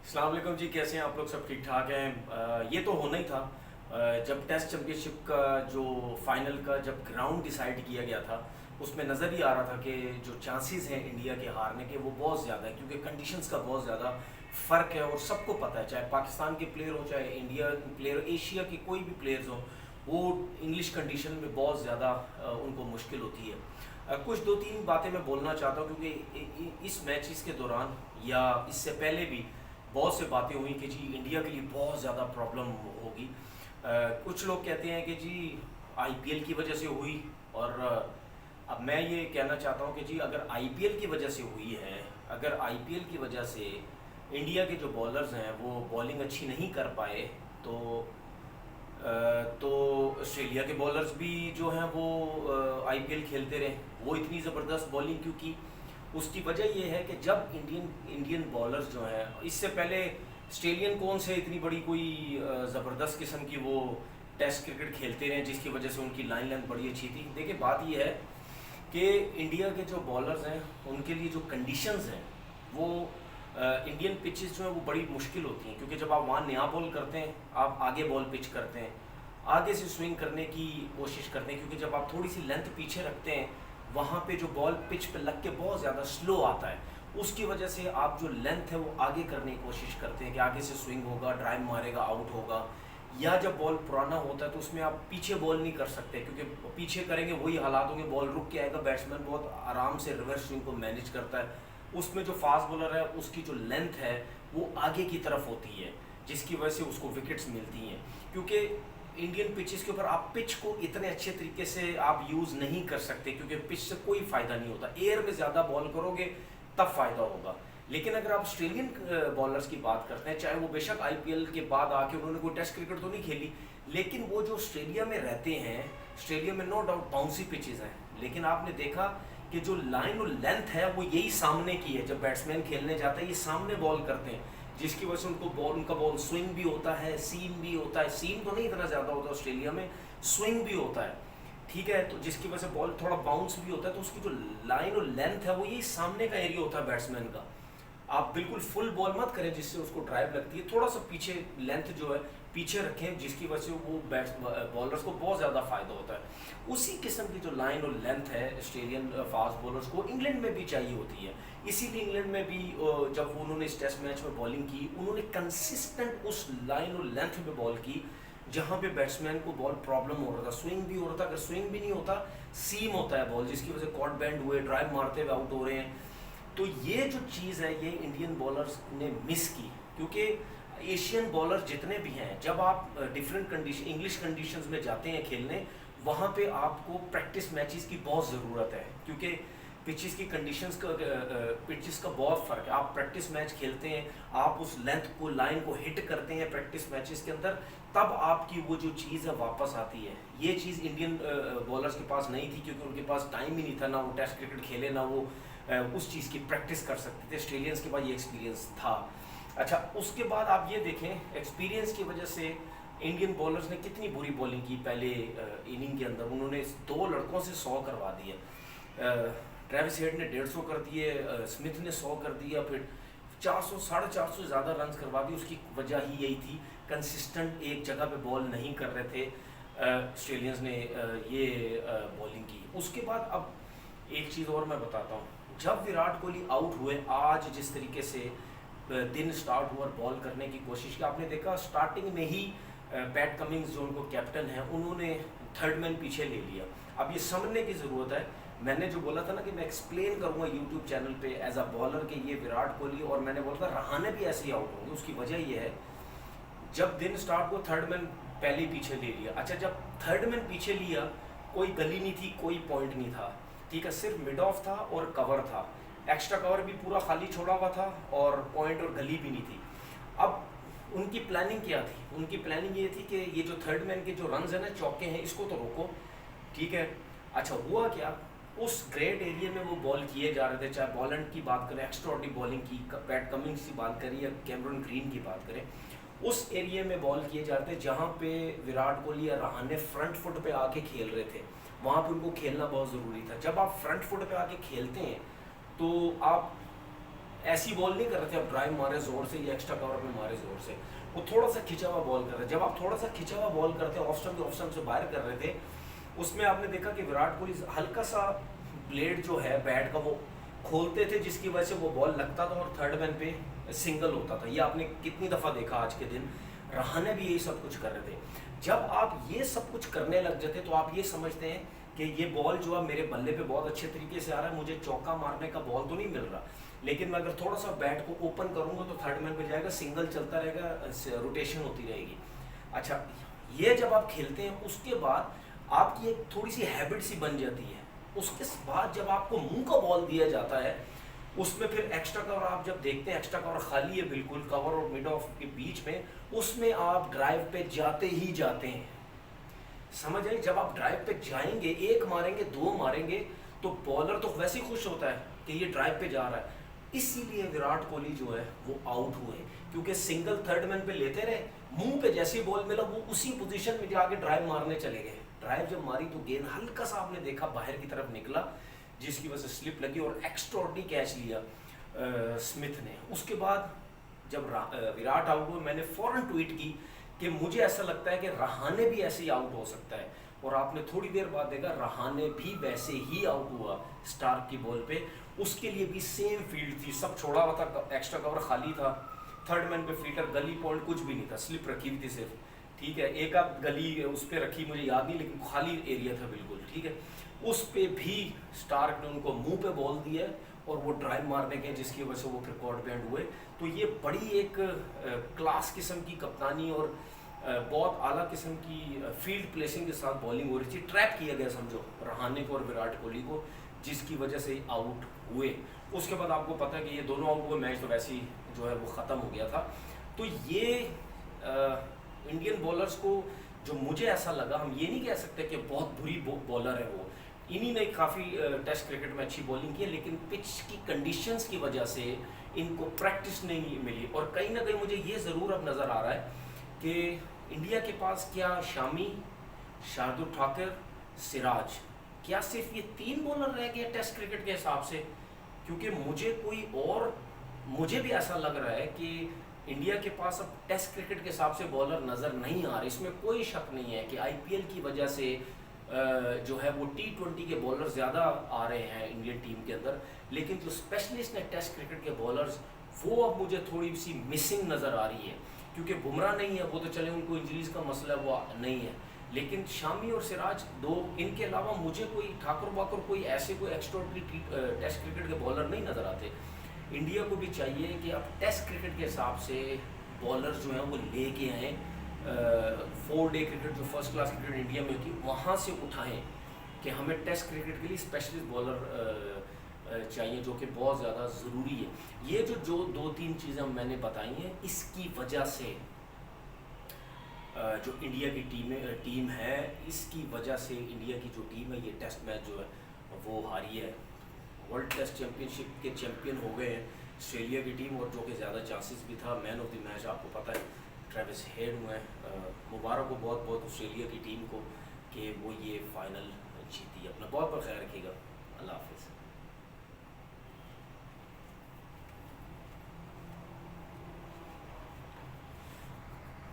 अस्सलाम वालेकुम जी, कैसे हैं आप लोग? सब ठीक ठाक हैं। ये तो होना ही था। जब टेस्ट चैंपियनशिप का जो फाइनल का जब ग्राउंड डिसाइड किया गया था, उसमें नज़र ही आ रहा था कि जो चांसेस हैं इंडिया के हारने के वो बहुत ज़्यादा है, क्योंकि कंडीशंस का बहुत ज़्यादा फ़र्क है। और सबको पता है, चाहे पाकिस्तान के प्लेयर हो, चाहे इंडिया प्लेयर, एशिया के कोई भी प्लेयर्स हो, वो इंग्लिश कंडीशन में बहुत ज़्यादा उनको मुश्किल होती है। कुछ दो तीन बातें मैं बोलना चाहता हूँ, क्योंकि इस मैचेस के दौरान या इससे पहले भी बहुत से बातें हुई कि जी इंडिया के लिए बहुत ज़्यादा प्रॉब्लम होगी। कुछ लोग कहते हैं कि जी आईपीएल की वजह से हुई, और अब मैं ये कहना चाहता हूँ कि जी अगर आईपीएल की वजह से हुई है, अगर आईपीएल की वजह से इंडिया के जो बॉलर्स हैं वो बॉलिंग अच्छी नहीं कर पाए, तो तो ऑस्ट्रेलिया के बॉलर्स भी जो हैं वो आईपीएल खेलते रहे, वो इतनी ज़बरदस्त बॉलिंग क्यों की। उसकी वजह ये है कि जब इंडियन बॉलर्स जो हैं, इससे पहले ऑस्ट्रेलियन कौन से इतनी बड़ी कोई ज़बरदस्त किस्म की वो टेस्ट क्रिकेट खेलते रहे जिसकी वजह से उनकी लाइन लेंथ बड़ी अच्छी थी। देखिए बात ये है कि इंडिया के जो बॉलर्स हैं उनके लिए जो कंडीशंस हैं वो इंडियन पिचेस जो है वो बड़ी मुश्किल होती हैं, क्योंकि जब आप वहाँ नया बॉल करते हैं, आप आगे बॉल पिच करते हैं, आगे से स्विंग करने की कोशिश करते हैं, क्योंकि जब आप थोड़ी सी लेंथ पीछे रखते हैं वहाँ पे जो बॉल पिच पे लग के बहुत ज़्यादा स्लो आता है, उसकी वजह से आप जो लेंथ है वो आगे करने की कोशिश करते हैं कि आगे से स्विंग होगा, ड्राइव मारेगा, आउट होगा। या जब बॉल पुराना होता है तो उसमें आप पीछे बॉल नहीं कर सकते, क्योंकि पीछे करेंगे वही हालात होंगे, बॉल रुक के आएगा, बैट्समैन बहुत आराम से रिवर्स स्विंग को मैनेज करता है। उसमें जो फास्ट बॉलर है उसकी जो लेंथ है वो आगे की तरफ होती है, जिसकी वजह से उसको विकेट्स मिलती हैं। क्योंकि इंडियन पिचेस के ऊपर आप पिच को इतने अच्छे तरीके से आप यूज़ नहीं कर सकते, क्योंकि पिच से कोई फ़ायदा नहीं होता। एयर में ज़्यादा बॉल करोगे तब फ़ायदा होगा। लेकिन अगर आप ऑस्ट्रेलियन बॉलर्स की बात करते हैं, चाहे वो बेशक आईपीएल के बाद आके उन्होंने कोई टेस्ट क्रिकेट तो नहीं खेली, लेकिन वो जो ऑस्ट्रेलिया में रहते हैं, ऑस्ट्रेलिया में नो डाउट बाउंसी पिचेस हैं, लेकिन आपने देखा कि जो लाइन और लेंथ है वो यही सामने की है। जब बैट्समैन खेलने जाता है ये सामने बॉल करते हैं, जिसकी वजह से उनका बॉल स्विंग भी होता है, सीम भी होता है। सीम तो नहीं इतना ज़्यादा होता ऑस्ट्रेलिया में, स्विंग भी होता है, ठीक है, तो जिसकी वजह से बॉल थोड़ा बाउंस भी होता है। तो उसकी जो लाइन और लेंथ है वो यही सामने का एरिया होता है बैट्समैन का। आप बिल्कुल फुल बॉल मत करें जिससे उसको ड्राइव लगती है, थोड़ा सा पीछे लेंथ जो है पीछे रखें, जिसकी वजह से वो बॉलर्स को बहुत ज़्यादा फ़ायदा होता है। उसी किस्म की जो लाइन और लेंथ है ऑस्ट्रेलियन फास्ट बॉलर्स को इंग्लैंड में भी चाहिए होती है। इसीलिए इंग्लैंड में भी जब उन्होंने इस टेस्ट मैच में बॉलिंग की, उन्होंने कंसिस्टेंट उस लाइन और लेंथ में बॉल की जहाँ पे बैट्समैन को बॉल प्रॉब्लम हो रहा था। स्विंग भी हो रहा था, अगर स्विंग भी नहीं होता, सीम होता है बॉल, जिसकी वजह से कॉट बैंड हुए, ड्राइव मारते हुए आउट हो रहे हैं। तो ये जो चीज़ है ये इंडियन बॉलर्स ने मिस की, क्योंकि एशियन बॉलर जितने भी हैं, जब आप डिफरेंट कंडीशन इंग्लिश कंडीशंस में जाते हैं खेलने, वहाँ पे आपको प्रैक्टिस मैचेस की बहुत ज़रूरत है, क्योंकि पिचेस की कंडीशंस का पिचेस का बहुत फ़र्क है। आप प्रैक्टिस मैच खेलते हैं, आप उस लेंथ को, लाइन को हिट करते हैं प्रैक्टिस मैचेस के अंदर, तब आपकी वो जो चीज़ है वापस आती है। ये चीज़ इंडियन बॉलर्स के पास नहीं थी, क्योंकि उनके पास टाइम ही नहीं था, ना वो टेस्ट क्रिकेट खेले, ना वो उस चीज़ की प्रैक्टिस कर सकते थे। ऑस्ट्रेलियंस के पास ये एक्सपीरियंस था। अच्छा, उसके बाद आप ये देखें, एक्सपीरियंस की वजह से इंडियन बॉलर्स ने कितनी बुरी बॉलिंग की पहले इनिंग के अंदर। उन्होंने 2 लड़कों से 100 करवा दिए। ट्रेविस हेड ने 150 कर दिए, स्मिथ ने 100 कर दिया, फिर 400 450 से ज़्यादा रन करवा दिए। उसकी वजह ही यही थी, कंसिस्टेंट एक जगह पे बॉल नहीं कर रहे थे ऑस्ट्रेलियंस ने ये बॉलिंग की। उसके बाद अब एक चीज़ और मैं बताता हूँ, जब विराट कोहली आउट हुए, आज जिस तरीके से दिन स्टार्ट हुआ बॉल करने की कोशिश की, आपने देखा स्टार्टिंग में ही पैट कमिंग्स जो उनको कैप्टन है, उन्होंने थर्ड मैन पीछे ले लिया। अब ये समझने की ज़रूरत है, मैंने जो बोला था ना कि मैं एक्सप्लेन करूँगा यूट्यूब चैनल पे एज अ बॉलर के ये विराट कोहली, और मैंने बोला था रहाणे भी ऐसे ही आउट होंगे। उसकी वजह ये है, जब दिन स्टार्ट हुआ थर्ड मैन पहले ही पीछे ले लिया। अच्छा, जब थर्ड मैन पीछे लिया, कोई गली नहीं थी, कोई पॉइंट नहीं था, ठीक है, सिर्फ मिड ऑफ था और कवर था। एक्स्ट्रा कवर भी पूरा खाली छोड़ा हुआ था और पॉइंट और गली भी नहीं थी। अब उनकी प्लानिंग क्या थी? उनकी प्लानिंग ये थी कि ये जो थर्ड मैन के जो रन्स हैं ना, चौके हैं, इसको तो रोको, ठीक है। अच्छा, हुआ क्या, उस ग्रेट एरिया में वो बॉल किए जा रहे थे, चाहे बॉलैंड की बात करें, एक्स्ट्राऑर्डिनरी बॉलिंग की, पैट कमिंग्स की बात करें या कैमरन ग्रीन की बात करें, उस एरिया में बॉल किए जाते थे जहाँ पे विराट कोहली या रहाणे फ्रंट फुट पे आके खेल रहे थे। वहाँ पे उनको खेलना बहुत ज़रूरी था। जब आप फ्रंट फुट पे आके खेलते हैं तो आप ऐसी बॉल नहीं कर रहे थे आप ड्राइव मारे जोर से या एक्स्ट्रा कवर में मारे जोर से, वो थोड़ा सा खिंचा हुआ बॉल कर रहे थे। जब आप थोड़ा सा खिंचा हुआ बॉल करते ऑफ स्टंप से बाहर कर रहे थे, उसमें आपने देखा कि विराट कोहली हल्का सा ब्लेड जो है बैट का वो खोलते थे, जिसकी वजह से वो बॉल लगता था और थर्ड मैन पे सिंगल होता था। ये आपने कितनी दफ़ा देखा आज के दिन, रहाणे भी यही सब कुछ कर रहे थे। जब आप ये सब कुछ करने लग जाते तो आप ये समझते हैं कि ये बॉल जो है मेरे बल्ले पे बहुत अच्छे तरीके से आ रहा है, मुझे चौका मारने का बॉल तो नहीं मिल रहा, लेकिन मैं अगर थोड़ा सा बैट को ओपन करूंगा तो थर्ड मैन पे जाएगा, सिंगल चलता रहेगा, रोटेशन होती रहेगी। अच्छा, ये जब आप खेलते हैं उसके बाद आपकी एक थोड़ी सी हैबिट सी बन जाती है। उसके बाद जब आपको मुंह का बॉल दिया जाता है, उसमें फिर एक्स्ट्रा कवर आप जब देखते हैं, एक्स्ट्रा कवर खाली है बिल्कुल, कवर और मिड ऑफ के बीच में, उसमें आप ड्राइव पे जाते ही जाते हैं। समझ आई? जब आप ड्राइव पे जाएंगे, एक मारेंगे, दो मारेंगे, तो बॉलर तो वैसे ही खुश होता है कि ये ड्राइव पे जा रहा है। इसीलिए विराट कोहली जो है वो आउट हुए, क्योंकि सिंगल थर्ड मैन पे लेते रहे, मुंह पे जैसी बॉल मिला वो उसी पोजीशन में जाके ड्राइव मारने चले गए। ड्राइव जब मारी तो गेंद हल्का सा आपने देखा बाहर की तरफ निकला, जिसकी वजह से स्लिप लगी और एक्स्ट्राऑर्डिनरी कैच लिया स्मिथ ने। उसके बाद जब विराट आउट हुए, मैंने फौरन ट्वीट की कि मुझे ऐसा लगता है कि रहाणे भी ऐसे ही आउट हो सकता है, और आपने थोड़ी देर बाद देखा रहाणे भी वैसे ही आउट हुआ स्टार्क की बॉल पे। उसके लिए भी सेम फील्ड थी, सब छोड़ा हुआ था, एक्स्ट्रा कवर खाली था, थर्ड मैन पे फील्डर, गली पॉइंट कुछ भी नहीं था, स्लिप रखी हुई थी सिर्फ, ठीक है, एक आध गली उस पर रखी मुझे याद नहीं, लेकिन खाली एरिया था बिल्कुल, ठीक है। उस पे भी स्टार्क ने उनको मुंह पे बॉल दिया और वो ड्राइव मारने के, जिसकी वजह से वो फिर कॉर्ड बैंड हुए। तो ये बड़ी एक क्लास किस्म की कप्तानी और बहुत आला किस्म की फील्ड प्लेसिंग के साथ बॉलिंग हो रही थी। ट्रैप किया गया समझो रहाणे को और विराट कोहली को, जिसकी वजह से आउट हुए। उसके बाद आपको पता है कि ये दोनों आउट हुए, मैच तो वैसे ही जो है वो ख़त्म हो गया था। तो ये इंडियन बॉलर्स को जो मुझे ऐसा लगा, हम ये नहीं कह सकते कि बहुत बुरी बॉलर है वो, इन्हीं ने काफ़ी टेस्ट क्रिकेट में अच्छी बॉलिंग की है, लेकिन पिच की कंडीशंस की वजह से इनको प्रैक्टिस नहीं मिली। और कहीं ना कहीं मुझे ये ज़रूर अब नज़र आ रहा है कि इंडिया के पास क्या शामी, शार्दुल ठाकुर, सिराज, क्या सिर्फ ये 3 बॉलर रह गए टेस्ट क्रिकेट के हिसाब से? क्योंकि मुझे भी ऐसा लग रहा है कि इंडिया के पास अब टेस्ट क्रिकेट के हिसाब से बॉलर नज़र नहीं आ रहे। इसमें कोई शक नहीं है कि आईपीएल की वजह से जो है वो T20 के बॉलर ज़्यादा आ रहे हैं इंडियन टीम के अंदर, लेकिन जो स्पेशलिस्ट है टेस्ट क्रिकेट के बॉलर्स, वो अब मुझे थोड़ी सी मिसिंग नज़र आ रही है। क्योंकि बुमराह नहीं है, वो तो चले उनको इंजरीज का मसला वो नहीं है, लेकिन शामी और सिराज दो, इनके अलावा मुझे कोई ठाकुर वाकुर कोई ऐसे कोई एक्स्ट्राऑर्डिनरी टेस्ट क्रिकेट के बॉलर नहीं नज़र आते। इंडिया को भी चाहिए कि अब टेस्ट क्रिकेट के हिसाब से बॉलर जो हैं वो लेके आएँ, 4 डे क्रिकेट जो फर्स्ट क्लास क्रिकेट इंडिया में होती है वहाँ से उठाएं कि हमें टेस्ट क्रिकेट के लिए स्पेशलिस्ट बॉलर चाहिए, जो कि बहुत ज़्यादा ज़रूरी है। ये जो 2-3 चीज़ें मैंने बताई हैं, इसकी वजह से जो इंडिया की टीम है, इसकी वजह से इंडिया की जो टीम है ये टेस्ट मैच जो है वो हारी है। वर्ल्ड टेस्ट चैम्पियनशिप के चैम्पियन हो गए हैं ऑस्ट्रेलिया की टीम, और जो कि ज़्यादा चांसेस भी था। मैन ऑफ द मैच आपको पता है ट्रेविस हेड हुए हैं। मुबारक हो बहुत बहुत ऑस्ट्रेलिया की टीम को कि वो ये फाइनल जीती। अपना बहुत बहुत ख्याल रखिएगा। अल्लाह हाफिज़।